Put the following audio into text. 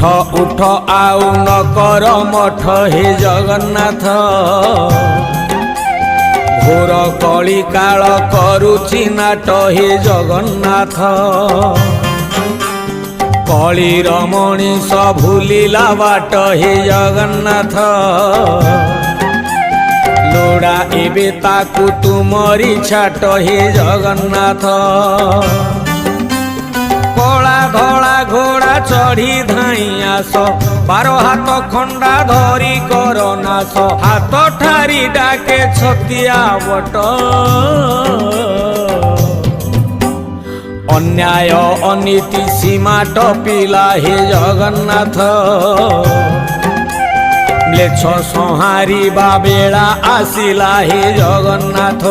उठ आउ न कर मठ हे जगन्नाथ घोर कली काल करुछि नाट हे जगन्नाथ कलीर मणिष भूलिला बाट हे जगन्नाथ लोड़ा एबे ताकू तुमरी छाट हे जगन्नाथ कला धला घोड़ा चढ़ी धाई आस 12 हाथ खंडा धरी कर नाश हाथ ठारी डाके छतिया बट अन्याय अनीति सीमा टपिला हे जगन्नाथ म्लेच्छ संहारिबा बेला आसिला हे जगन्नाथ